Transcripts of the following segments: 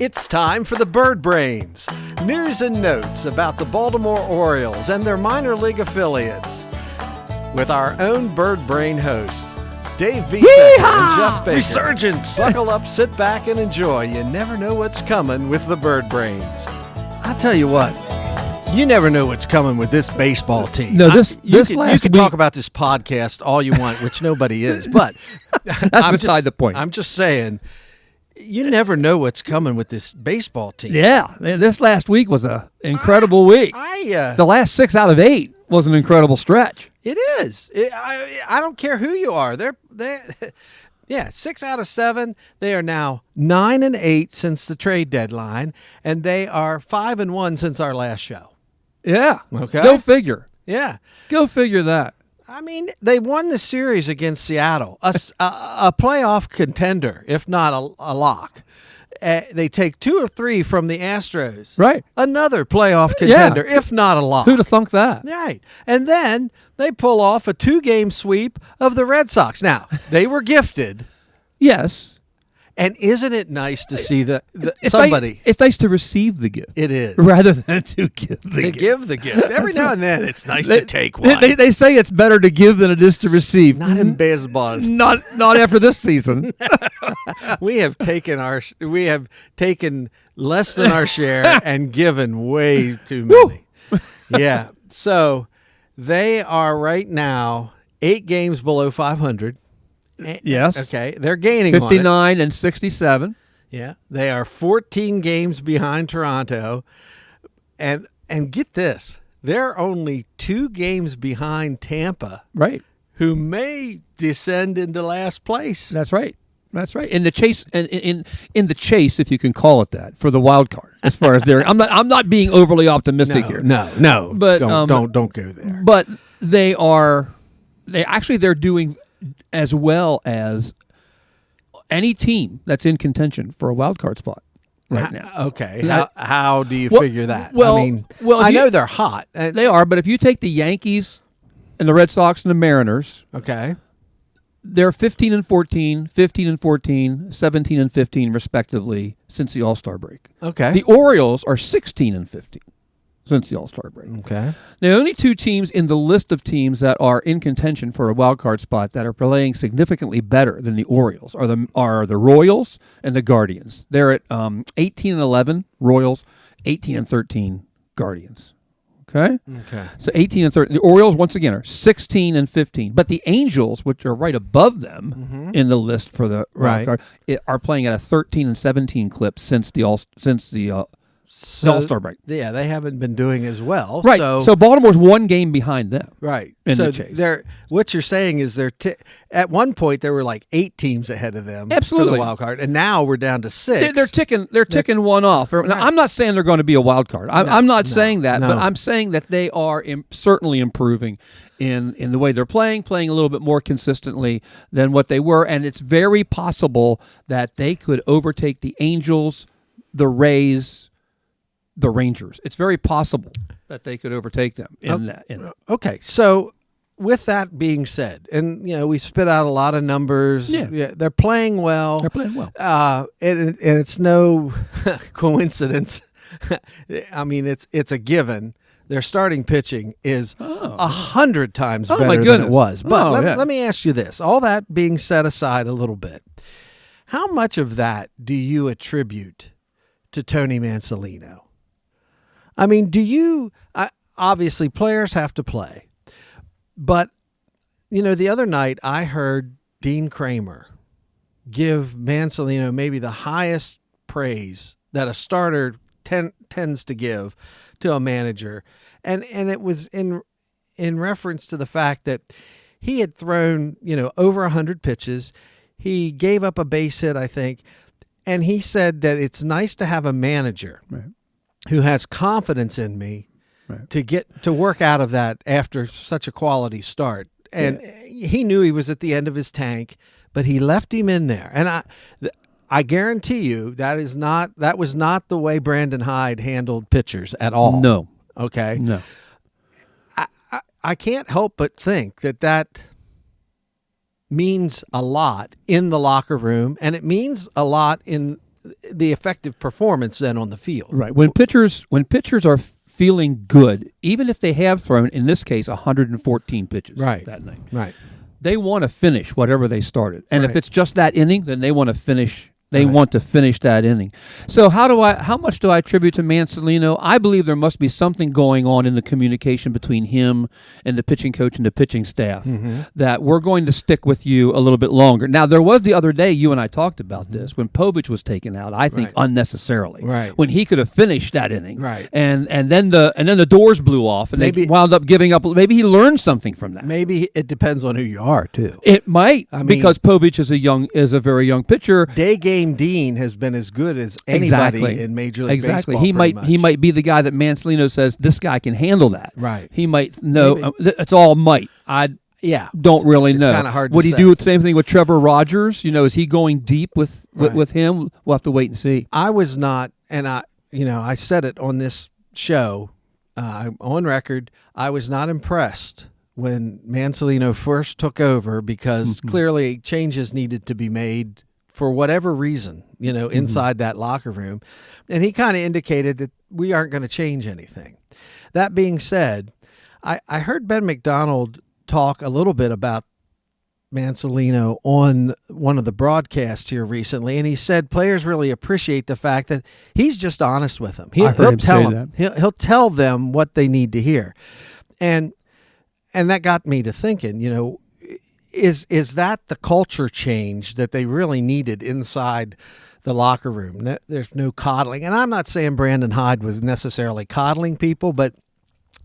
It's time for the Bird Brains. News and notes about the Baltimore Orioles and their minor league affiliates. With our own Bird Brain hosts, Dave Beeson and Jeff Baker. Resurgence! Buckle up, sit back, and enjoy. You never know what's coming with the Bird Brains. I'll tell you what, you never know what's coming with this baseball team. No, you can talk about this podcast all you want, which nobody is, but that's beside the point. I'm just saying, you never know what's coming with this baseball team. Yeah, this last week was an incredible week. The last 6 out of 8 was an incredible stretch. It is. I don't care who you are. Yeah, 6 out of 7. They are now 9-8 since the trade deadline, and they are 5-1 since our last show. Yeah. Okay. Go figure. Yeah. Go figure that. I mean, they won the series against Seattle, a playoff contender, if not a lock. They take 2 or 3 from the Astros. Right. Another playoff contender, if not a lock. Who'd have thunk that? Right. And then they pull off a 2-game sweep of the Red Sox. Now, they were gifted. Yes. And isn't it nice to see somebody? It's nice to receive the gift. It is. Rather than to give the gift. To give the gift. Every now and then, it's nice to take one. They say it's better to give than it is to receive. Not in baseball. Not after this season. We have taken less than our share and given way too many. Yeah. So they are right now 8 games below 500. Yes. Okay. They're gaining 59 and 67. Yeah. They are 14 games behind Toronto. And get this, they're only 2 games behind Tampa. Right. Who may descend into last place. That's right. That's right. In the chase, in the chase, if you can call it that, for the wild card. As far as I'm not being overly optimistic here. No. But don't go there. But they're doing as well as any team that's in contention for a wild card spot right now. Okay. How do you figure that? Well, I know they're hot. They are, but if you take the Yankees and the Red Sox and the Mariners, okay, they're 15 and 14, 15 and 14, 17 and 15 respectively since the All-Star break. Okay. The Orioles are 16 and 15 since the All-Star break. Okay. The only 2 teams in the list of teams that are in contention for a wild card spot that are playing significantly better than the Orioles are the Royals and the Guardians. They're at 18 and 11 Royals, 18 and 13 Guardians. Okay? Okay. So 18 and 13. The Orioles, once again, are 16 and 15. But the Angels, which are right above them in the list for the wild card, are playing at a 13 and 17 clip since the All-Star break. Yeah, they haven't been doing as well. Right. So Baltimore's 1 game behind them. Right. In so the chase. What you're saying is at one point there were like 8 teams ahead of them Absolutely. for the wild card, and now we're down to 6. They're ticking one off. Now, I'm not saying they're going to be a wild card. I'm not saying that, but I'm saying that they are certainly improving in the way they're playing a little bit more consistently than what they were, and it's very possible that they could overtake the Angels, the Rays, the Rangers. It's very possible that they could overtake them in that. Okay, so with that being said, and we spit out a lot of numbers. Yeah, they're playing well. And it's no coincidence. I mean, it's a given. Their starting pitching is 100 times better than it was. But let me ask you this: all that being set aside a little bit, how much of that do you attribute to Tony Mansolino? I mean, obviously players have to play, but, the other night I heard Dean Kramer give Mansolino maybe the highest praise that a starter tends to give to a manager. And it was in reference to the fact that he had thrown, over 100 pitches. He gave up a base hit, I think. And he said that it's nice to have a manager who has confidence in me to get to work out of that after such a quality start. And he knew he was at the end of his tank, but he left him in there. And I guarantee you that was not the way Brandon Hyde handled pitchers at all. No. Okay. No. I can't help but think that means a lot in the locker room, and it means a lot in the effective performance then on the field. Right. When pitchers are feeling good, even if they have thrown, in this case, 114 pitches that night. Right. They want to finish whatever they started. And right. if it's just that inning, then they want to finish. They want to finish that inning. So how much do I attribute to Mansolino? I believe there must be something going on in the communication between him and the pitching coach and the pitching staff that we're going to stick with you a little bit longer. Now, there was the other day, you and I talked about this, when Povich was taken out, I think unnecessarily. Right. When he could have finished that inning. Right. And then the doors blew off and they wound up giving up. Maybe he learned something from that. Maybe it depends on who you are too. It might, because Povich is a very young pitcher. Day game Dean has been as good as anybody in Major League Baseball. He might be the guy that Mansolino says this guy can handle that. Right. He might know. It's all might. I don't really know. It's kind of hard to Would he say. do the same thing with Trevor Rogers? Is he going deep with him? We'll have to wait and see. I was not, and I said it on this show, on record. I was not impressed when Mansolino first took over because clearly changes needed to be made for whatever reason, inside that locker room. And he kind of indicated that we aren't going to change anything. That being said, I heard Ben McDonald talk a little bit about Mansolino on one of the broadcasts here recently, and he said players really appreciate the fact that he's just honest with them. He'll tell them what they need to hear. And that got me to thinking, is that the culture change that they really needed inside the locker room? There's no coddling. And I'm not saying Brandon Hyde was necessarily coddling people, but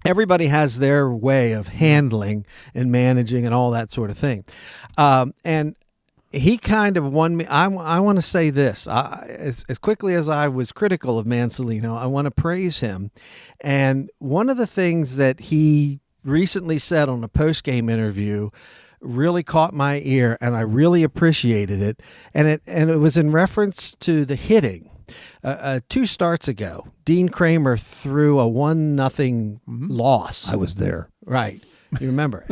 everybody has their way of handling and managing and all that sort of thing. And he kind of won me. I want to say this. As quickly as I was critical of Mansolino, I want to praise him. And one of the things that he recently said on a post-game interview really caught my ear, and I really appreciated it. And it was in reference to the hitting. 2 starts ago, Dean Kramer threw a 1-0 loss. I was there. Right. You remember.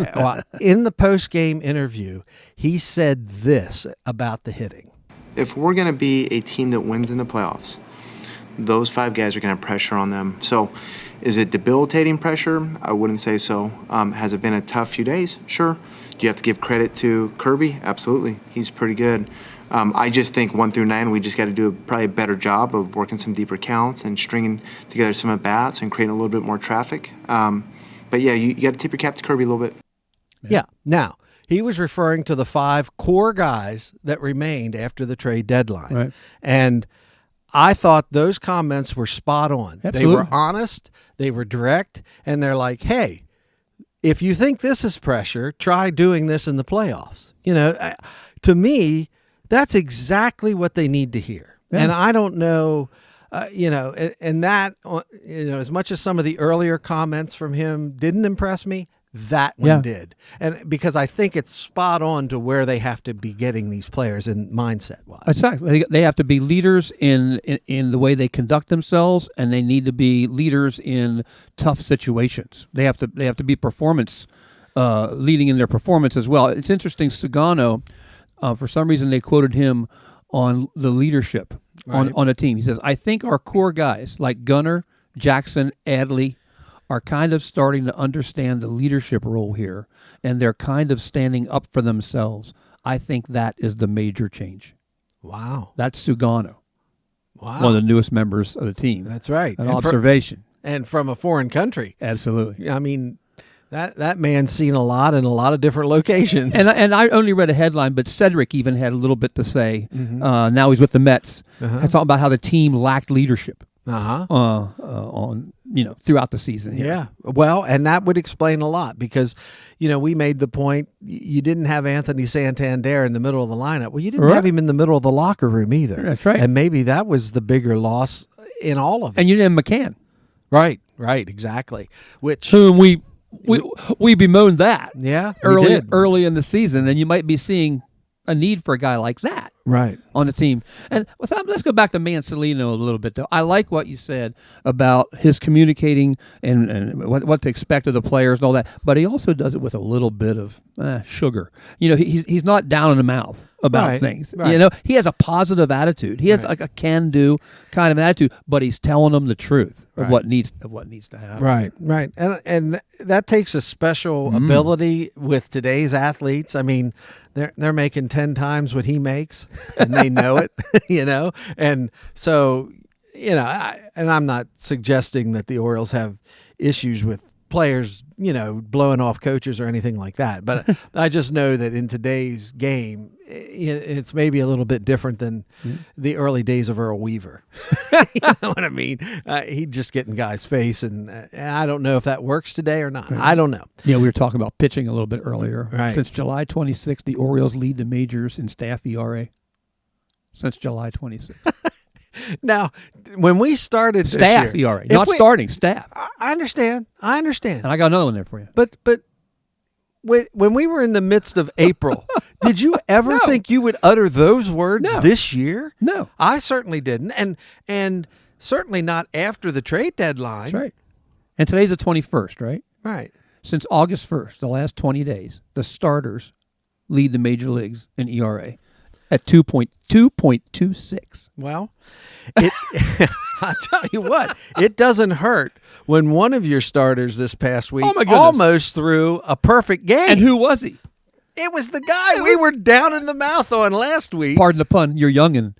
In the post-game interview, he said this about the hitting. If we're going to be a team that wins in the playoffs, those 5 guys are going to have pressure on them. So is it debilitating pressure? I wouldn't say so. Has it been a tough few days? Sure. Do you have to give credit to Kirby? Absolutely. He's pretty good. I just think 1 through 9, we just got to do probably a better job of working some deeper counts and stringing together some at-bats and creating a little bit more traffic. But, yeah, you got to tip your cap to Kirby a little bit. Yeah. Now, he was referring to the 5 core guys that remained after the trade deadline. Right. And I thought those comments were spot on. Absolutely. They were honest, they were direct, and they're like, hey, if you think this is pressure, try doing this in the playoffs. To me, that's exactly what they need to hear. Yeah. And I don't know, and that, as much as some of the earlier comments from him didn't impress me, that one did. And because I think it's spot on to where they have to be getting these players in mindset-wise. Exactly. They have to be leaders in the way they conduct themselves, and they need to be leaders in tough situations. They have to be performance leading in their performance as well. It's interesting, Sugano, for some reason they quoted him on the leadership on a team. He says, I think our core guys like Gunnar, Jackson, Adley, are kind of starting to understand the leadership role here, and they're kind of standing up for themselves. I think that is the major change. Wow. That's Sugano. Wow. One of the newest members of the team. That's right. An observation. And from a foreign country. Absolutely. I mean, that man's seen a lot in a lot of different locations. And I only read a headline, but Cedric even had a little bit to say. Now he's with the Mets. Talking about how the team lacked leadership. On throughout the season. Yeah. Well, and that would explain a lot because, we made the point you didn't have Anthony Santander in the middle of the lineup. Well, you didn't have him in the middle of the locker room either. That's right. And maybe that was the bigger loss in all of it. And you didn't have McCann. Right, exactly. Which whom we bemoaned that. Yeah, early in the season, and you might be seeing a need for a guy like that right on the team. And let's go back to Mansolino a little bit, though. I like what you said about his communicating and what to expect of the players and all that, but he also does it with a little bit of sugar. He's not down in the mouth about things. Right. He has a positive attitude. He has like a can-do kind of attitude, but he's telling them the truth of what needs to happen. Right. And that takes a special ability with today's athletes. I mean, they're making 10 times what he makes, and they know it, And so, and I'm not suggesting that the Orioles have issues with players, blowing off coaches or anything like that. But I just know that in today's game, it's maybe a little bit different than the early days of Earl Weaver. You know what I mean? He'd just get in guys' face, and I don't know if that works today or not. Right. I don't know. Yeah, we were talking about pitching a little bit earlier. Right. Since July 26th, the Orioles lead the majors in staff ERA. Since July 26th. Now, when we started staff this year, ERA, not starting, staff. I understand. And I got another one there for you. But when we were in the midst of April, did you ever think you would utter those words this year? No. I certainly didn't. And certainly not after the trade deadline. That's right. And today's the 21st, right? Right. Since August 1st, the last 20 days, the starters lead the major leagues in ERA at 2.26. Well, I tell you what, it doesn't hurt when one of your starters this past week almost threw a perfect game. And who was he? It was the guy we were down in the mouth on last week. Pardon the pun, you're youngin'.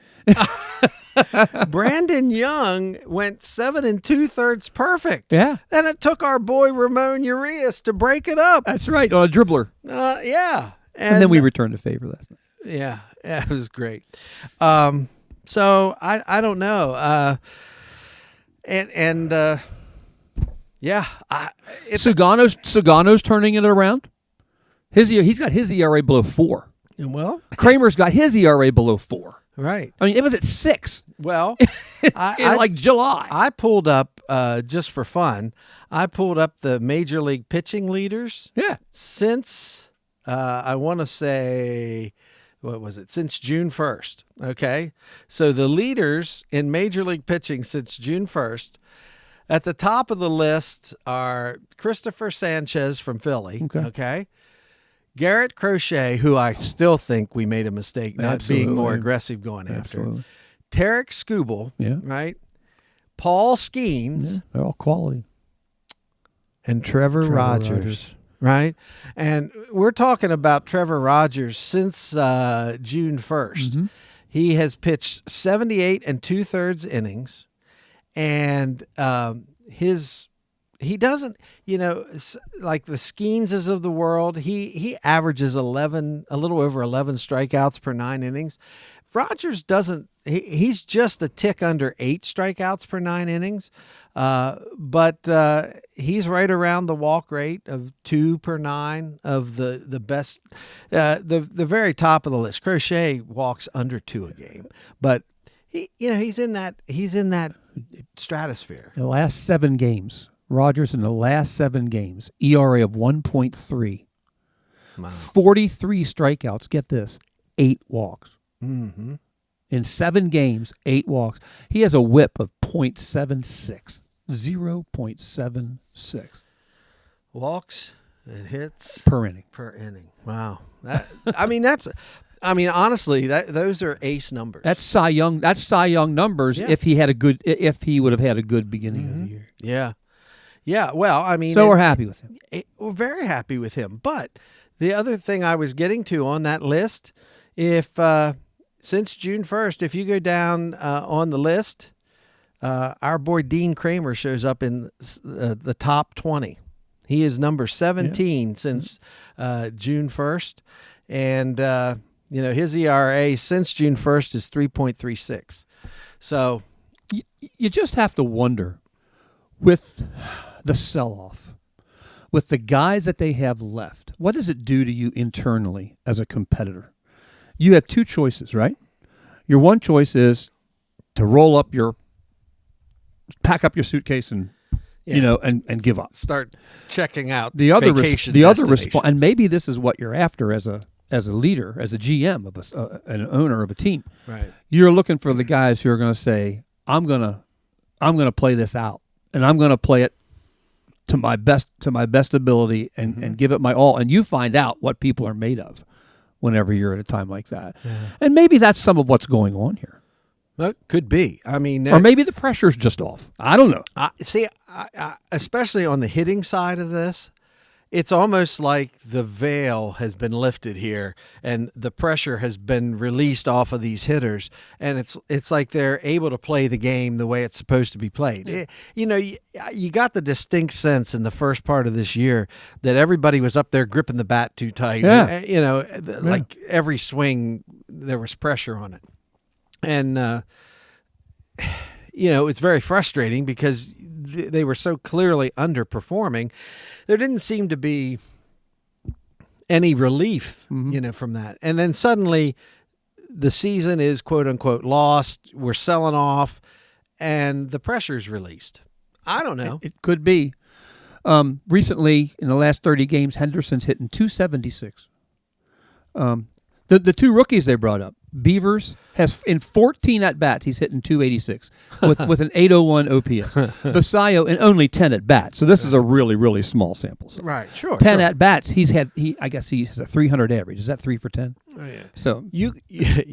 Brandon Young went 7 2/3 perfect. Yeah. And it took our boy Ramon Urias to break it up. That's right, on a dribbler. Yeah. And then we returned the favor last night. Yeah, it was great. So I don't know. Sugano's turning it around. He's got his ERA below 4. Well, Kramer's got his ERA below 4. Right. I mean, it was at 6. Well, like July. I pulled up just for fun. I pulled up the major league pitching leaders. Yeah. Since I want to say, what was it? Since June 1st. Okay. So the leaders in major league pitching since June 1st, at the top of the list are Christopher Sanchez from Philly. Okay. Garrett Crochet, who I still think we made a mistake not being more aggressive going after. Tarek Skubal, right? Paul Skeens. They're all quality. And Trevor Rogers. Right? And we're talking about Trevor Rogers since June 1st. Mm-hmm. He has pitched 78 2/3 innings, and he doesn't, like the Skeenses of the world, he averages a little over 11 strikeouts per 9 innings. Rogers doesn't. He's just a tick under 8 strikeouts per 9 innings, but he's right around the walk rate of 2 per 9 of the best, the very top of the list. Crochet walks under 2 a game, but he's in that stratosphere. The last 7 games, Rogers in the last 7 games, ERA of 1.3, 43 strikeouts. Get this, 8 walks. Mm-hmm. In 7 games, 8 walks. He has a whip of 0.76. 0.76. Walks and hits per inning. Wow. Honestly, those are ace numbers. That's Cy Young numbers if he would have had a good beginning of the year. Yeah. Yeah, well, so we're happy with him. We're very happy with him. But the other thing I was getting to on that list, since June 1st, if you go down on the list, our boy Dean Kramer shows up in the top 20. He is number 17 since June 1st. And, his ERA since June 1st is 3.36. So you just have to wonder, with the sell-off, with the guys that they have left, what does it do to you internally as a competitor? You have 2 choices, right? Your one choice is to pack up your suitcase and and give up. Start checking out the other vacation response, and maybe this is what you're after as a as a leader, as a GM of an owner of a team, right, you're looking for the guys who are going to say, I'm gonna play this out, and I'm going to play it to my best ability, and give it my all. And you find out what people are made of whenever you're at a time like that. Yeah. And maybe that's some of what's going on here. Well, could be. I mean, or maybe the pressure's just off. I don't know. Especially on the hitting side of this, it's almost like the veil has been lifted here, and the pressure has been released off of these hitters, and it's like they're able to play the game the way it's supposed to be played. Yeah. You got the distinct sense in the first part of this year that everybody was up there gripping the bat too tight. Yeah. Like every swing there was pressure on it. And, it's very frustrating because they were so clearly underperforming. There didn't seem to be any relief, from that. And then suddenly the season is, quote unquote, lost. We're selling off and the pressure's released. I don't know. It could be. Recently, in the last 30 games, Henderson's hitting .276. The two rookies they brought up, Beavers has in 14 at bats he's hitting .286 with an .801 OPS. Basayo in only 10 at bats. So this is a really, really small sample set. Right, sure. 10 at bats. I guess he has a 300 average. Is that 3 for 10? Oh, yeah. So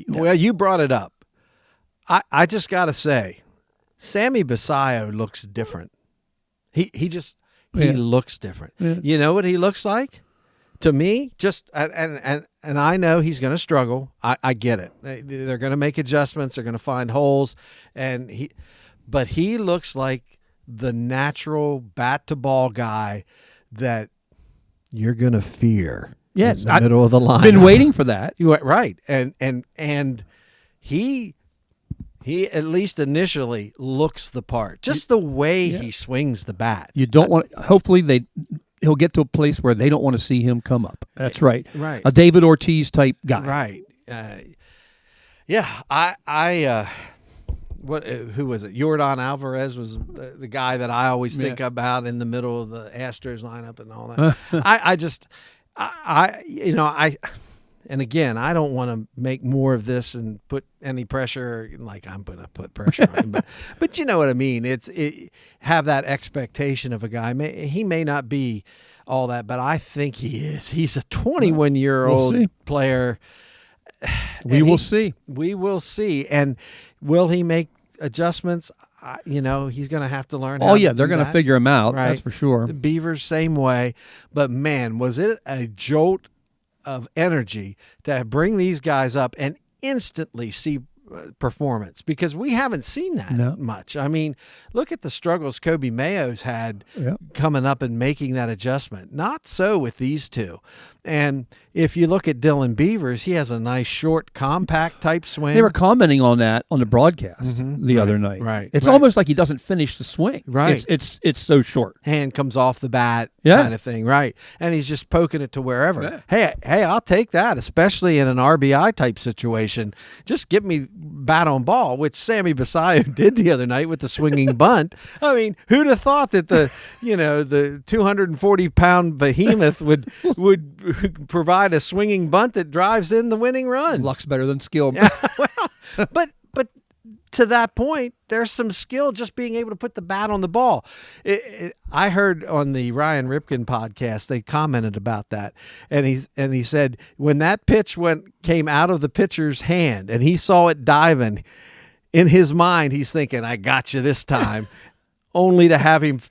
well, you brought it up. I just got to say, Sammy Basayo looks different. He looks different. Yeah. You know what he looks like? To me, and I know he's going to struggle. I get it. They're going to make adjustments. They're going to find holes, but he looks like the natural bat to ball guy that you're going to fear. Yes, in the middle of the line. Been waiting for that. Right, and he at least initially looks the part. Just the way he swings the bat. You don't want. Hopefully he'll get to a place where they don't want to see him come up. That's right. Right. A David Ortiz type guy. Right. Who was it? Jordan Alvarez was the guy that I always think about in the middle of the Astros lineup and all that. And again, I don't want to make more of this and put any pressure, like I'm going to put pressure on him. But you know what I mean? Have that expectation of a guy. He may not be all that, but I think he is. He's a 21-year-old player. We will see. We will see. And will he make adjustments? He's going to have to learn. They're going to figure him out. Right? That's for sure. The Beavers, same way. But man, was it a jolt of energy to bring these guys up and instantly see performance, because we haven't seen that much. I mean, look at the struggles Kobe Mayo's had coming up and making that adjustment. Not so with these two. And if you look at Dylan Beavers, he has a nice short, compact type swing. They were commenting on that on the broadcast the other night. Right. It's almost like he doesn't finish the swing. Right. It's so short. Hand comes off the bat kind of thing. Right. And he's just poking it to wherever. Yeah. Hey, I'll take that, especially in an RBI type situation. Just give me bat on ball, which Sammy Basayo did the other night with the swinging bunt. I mean, who'd have thought that the 240-pound behemoth would provide a swinging bunt that drives in the winning run? Luck's better than skill. But to that point, there's some skill just being able to put the bat on the ball. I heard on the Ryan Ripken podcast, they commented about that, and he said when that pitch came out of the pitcher's hand and he saw it diving, in his mind he's thinking, "I got you this time," only to have him,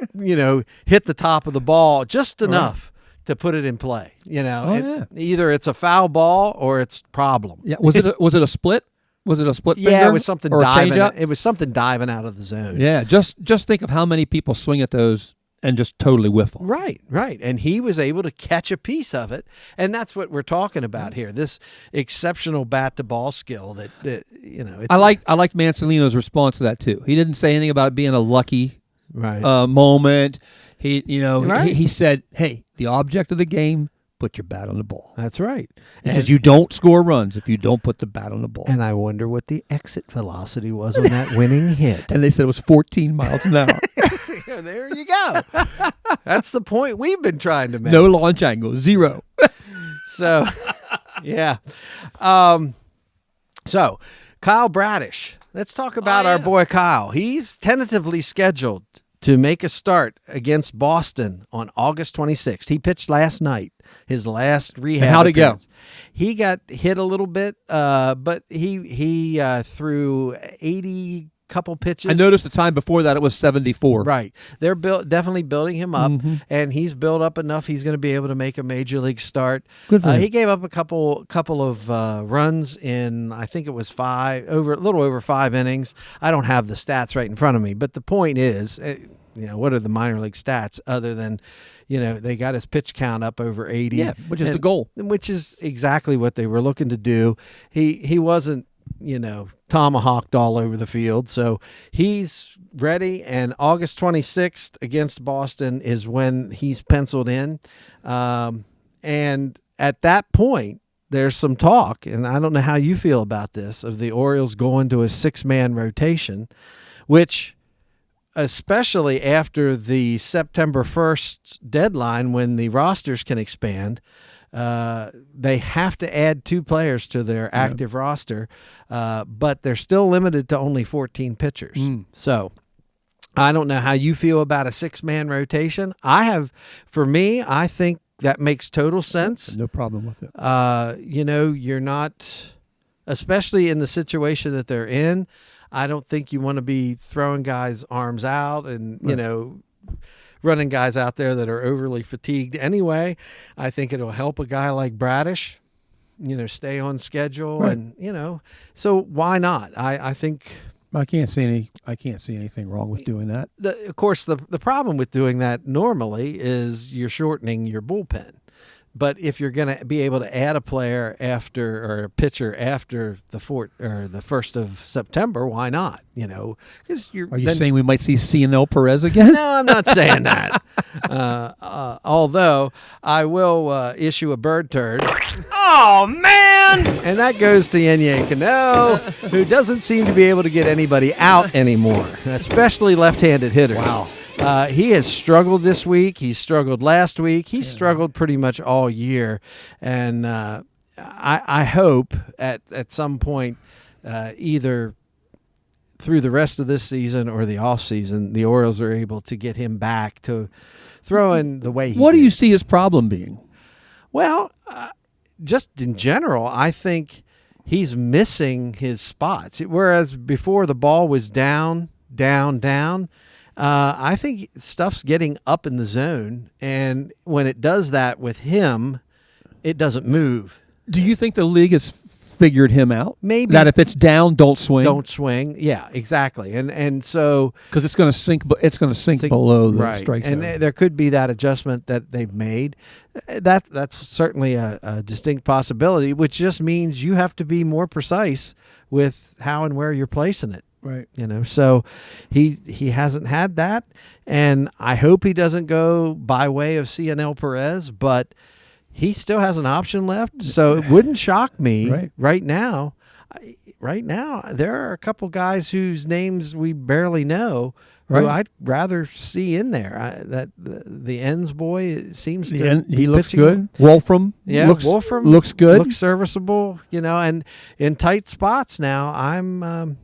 hit the top of the ball just enough to put it in play. Either it's a foul ball or it's problem. Yeah, was it a split? Was it a split finger? Yeah, it was something diving. It was something diving out of the zone. Yeah, just think of how many people swing at those and just totally whiff them. Right. And he was able to catch a piece of it, and that's what we're talking about here. This exceptional bat to ball skill that It's, I liked Mansolino's response to that too. He didn't say anything about it being a lucky moment. He said, "Hey, the object of the game, put your bat on the ball." That's right. He says you don't score runs if you don't put the bat on the ball. And I wonder what the exit velocity was on that winning hit. And they said it was 14 miles an hour. There you go. That's the point we've been trying to make. No launch angle, 0. So, Yeah. So, Kyle Bradish. Let's talk about our boy Kyle. He's tentatively scheduled to make a start against Boston on August 26th. He pitched last night, his last rehab. And how'd it go? He got hit a little bit, but he threw 80 couple pitches. I noticed the time before that it was 74. Right. They're definitely building him up, and he's built up enough. He's going to be able to make a major league start. Good for him. He gave up a couple of runs in, I think it was a little over 5 innings. I don't have the stats right in front of me, but the point is, what are the minor league stats other than, they got his pitch count up over 80. Yeah, which is the goal. Which is exactly what they were looking to do. He wasn't, tomahawked all over the field. So he's ready, and August 26th against Boston is when he's penciled in. And at that point, there's some talk, and I don't know how you feel about this, of the Orioles going to a 6-man rotation, which, especially after the September 1st deadline when the rosters can expand, they have to add 2 players to their active roster, but they're still limited to only 14 pitchers. So I don't know how you feel about a 6-man rotation. I think that makes total sense. No problem with it. You're not, especially in the situation that they're in, I don't think you want to be throwing guys' arms out and, running guys out there that are overly fatigued anyway. I think it'll help a guy like Bradish, stay on schedule, right. And so why not? I think I can't see anything wrong with doing that. Of course, the problem with doing that normally is you're shortening your bullpen. But if you're going to be able to add a player or a pitcher after the 1st of September, why not? Are you saying we might see Cionel Perez again? No, I'm not saying that. Although I will issue a bird turd. Oh, man! And that goes to Yenye Cano, who doesn't seem to be able to get anybody out anymore, especially left-handed hitters. Wow. He has struggled this week. He struggled last week. He struggled pretty much all year. And I hope at some point, either through the rest of this season or the off season, the Orioles are able to get him back to throwing the way he What do did. you see his problem being? Well, just in general, I think he's missing his spots. Whereas before the ball was down, I think stuff's getting up in the zone, and when it does that with him, it doesn't move. Do you think the league has figured him out? Maybe. That if it's down, don't swing. Don't swing. Yeah, exactly. And so because it's going to sink. It's going to sink below the strike zone. And there could be that adjustment that they've made. That's certainly a distinct possibility, which just means you have to be more precise with how and where you're placing it. Right. So he hasn't had that, and I hope he doesn't go by way of Cionel Perez, but he still has an option left. So it wouldn't shock me right now. Right now, there are a couple guys whose names we barely know who I'd rather see in there. The Enns boy seems to he looks good. Wolfram, Wolfram looks good, looks serviceable. And in tight spots now, I'm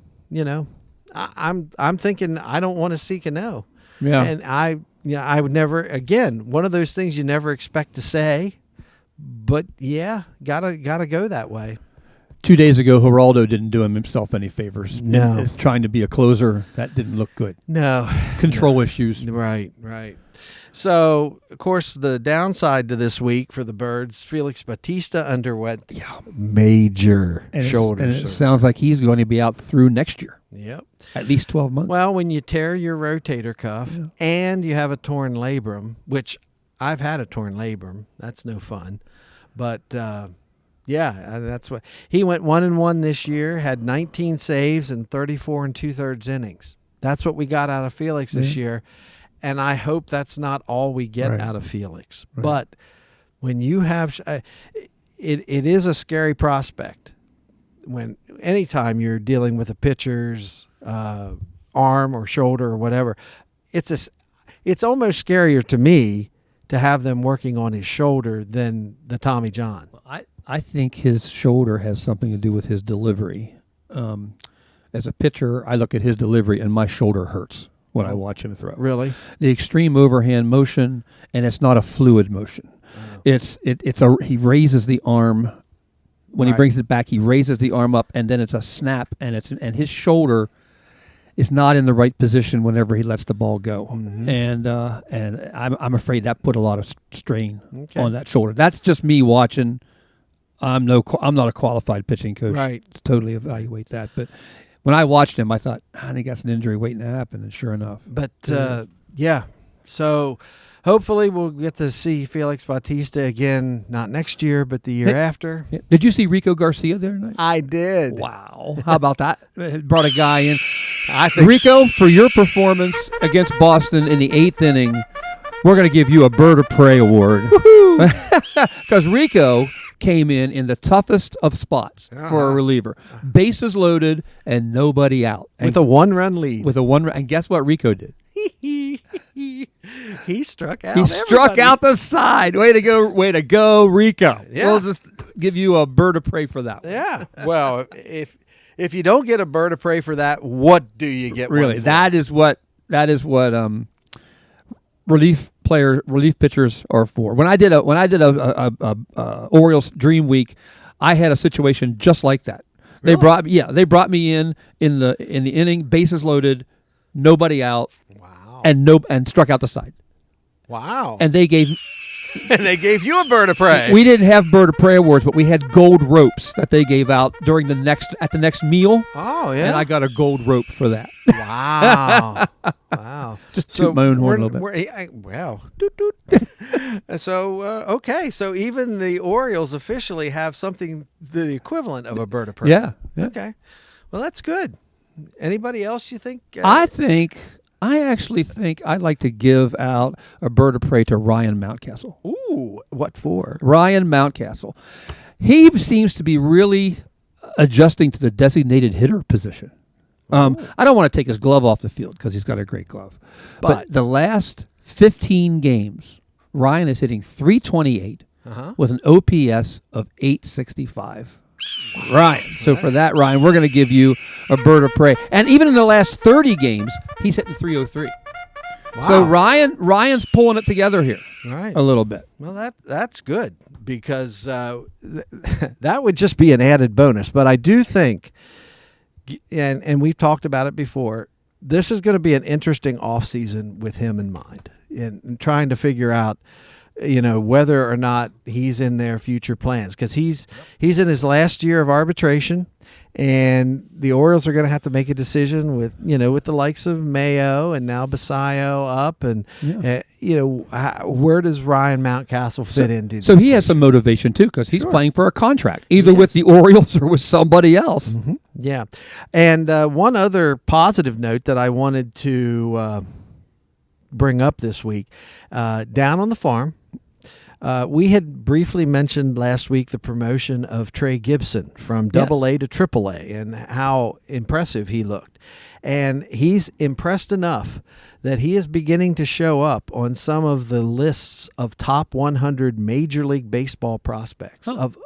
thinking I don't want to see Cano. Yeah. And I would never, again, one of those things you never expect to say, but gotta go that way. 2 days ago, Geraldo didn't do himself any favors. No. Trying to be a closer, that didn't look good. No. Control issues. Right. So, of course, the downside to this week for the Birds, Felix Bautista underwent major shoulder surgery. It sounds like he's going to be out through next year. Yep. At least 12 months. Well, when you tear your rotator cuff and you have a torn labrum, which I've had a torn labrum, that's no fun. But, that's what he went 1-1 this year, had 19 saves and 34 2/3 innings. That's what we got out of Felix this year. And I hope that's not all we get out of Felix. Right. But when you have it is a scary prospect. Anytime you're dealing with a pitcher's arm or shoulder or whatever, it's almost scarier to me to have them working on his shoulder than the Tommy John. I think his shoulder has something to do with his delivery. As a pitcher, I look at his delivery and my shoulder hurts when I watch him throw. Really? The extreme overhand motion, and it's not a fluid motion. He raises the arm when he brings it back. He raises the arm up, and then it's a snap, and his shoulder is not in the right position whenever he lets the ball go, and I'm afraid that put a lot of strain on that shoulder. That's just me watching. I'm not a qualified pitching coach to totally evaluate that, but when I watched him, I thought, I think that's an injury waiting to happen, and sure enough. But so hopefully we'll get to see Felix Bautista again, not next year, but the year after. Yeah. Did you see Rico Garcia there tonight? I did. Wow. How about that? Brought a guy in. I think Rico, for your performance against Boston in the 8th inning, we're going to give you a Bird of Prey award. Because Rico came in the toughest of spots for a reliever. Bases loaded and nobody out. With a 1-run lead. And guess what Rico did? He struck out. He struck out the side. Way to go, Rico. Yeah. We'll just give you a Bird of Prey for that one. Yeah. Well, if you don't get a Bird of Prey for that, what do you get? Really, that is what relief pitchers are for. When I did a Orioles Dream Week, I had a situation just like that. Really? They brought me in the inning, bases loaded, nobody out. Wow. And struck out the side. Wow. And they gave you a Bird of Prey. We didn't have Bird of Prey awards, but we had gold ropes that they gave out at the next meal. Oh, yeah. And I got a gold rope for that. Wow. Wow. Just toot my own horn a little bit. Wow. Doot, doot. So, okay. So even the Orioles officially have something the equivalent of a Bird of Prey. Yeah. Okay. Well, that's good. Anybody else you think? I actually think I'd like to give out a Bird of Prey to Ryan Mountcastle. Ooh, what for? Ryan Mountcastle. He seems to be really adjusting to the designated hitter position. I don't want to take his glove off the field because he's got a great glove. But the last 15 games, Ryan is hitting .328 with an OPS of .865. Ryan. So for that, Ryan, we're going to give you a Bird of Prey. And even in the last 30 games, he's hitting .303. Wow. So Ryan's pulling it together here a little bit. Well, that's good because that would just be an added bonus. But I do think, and we've talked about it before, this is going to be an interesting offseason with him in mind and trying to figure out whether or not he's in their future plans, because he's in his last year of arbitration, and the Orioles are going to have to make a decision with the likes of Mayo and now Basayo up, and where does Ryan Mountcastle fit into? So he has some motivation too, because he's playing for a contract, either with the Orioles or with somebody else. Mm-hmm. Yeah, and one other positive note that I wanted to bring up this week, down on the farm. We had briefly mentioned last week the promotion of Trey Gibson from AA to AAA and how impressive he looked. And he's impressed enough that he is beginning to show up on some of the lists of top 100 Major League Baseball prospects of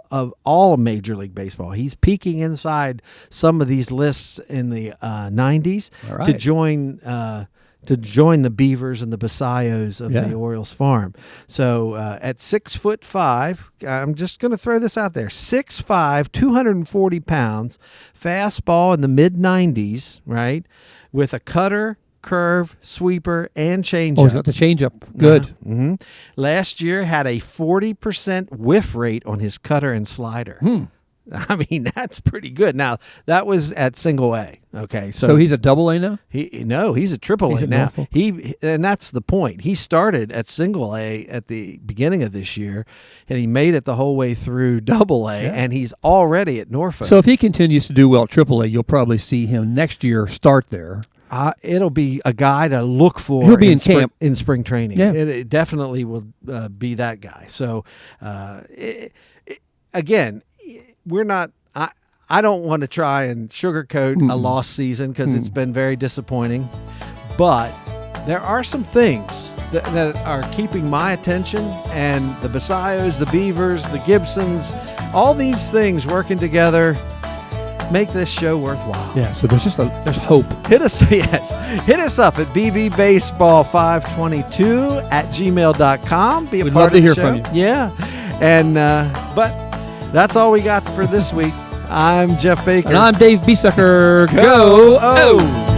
all of Major League Baseball. He's peeking inside some of these lists in the 90s to join the Beavers and the Basayos of the Orioles farm. So at 6'5", I'm just going to throw this out there, 6'5", 240 pounds, fastball in the mid-90s, right, with a cutter, curve, sweeper, and changeup. Oh, he's got the changeup. Good. Mm-hmm. Last year had a 40% whiff rate on his cutter and slider. I mean, that's pretty good. Now, that was at single A. Okay, so he's a AA now? He's a AAA now. And that's the point. He started at single A at the beginning of this year, and he made it the whole way through AA, and he's already at Norfolk. So if he continues to do well at AAA, you'll probably see him next year start there. It'll be a guy to look for. He'll be in camp in spring training. Yeah. It definitely will be that guy. So, again, we're not. I don't want to try and sugarcoat a lost season because it's been very disappointing. But there are some things that are keeping my attention, and the Basayos, the Beavers, the Gibsons, all these things working together make this show worthwhile. Yeah, so there's hope. Hit us up at bbaseball522@gmail.com. Be a We'd part love of to hear the show. from you. Yeah, and but that's all we got for this week. I'm Jeff Baker. And I'm Dave Biesucker. Go! Oh!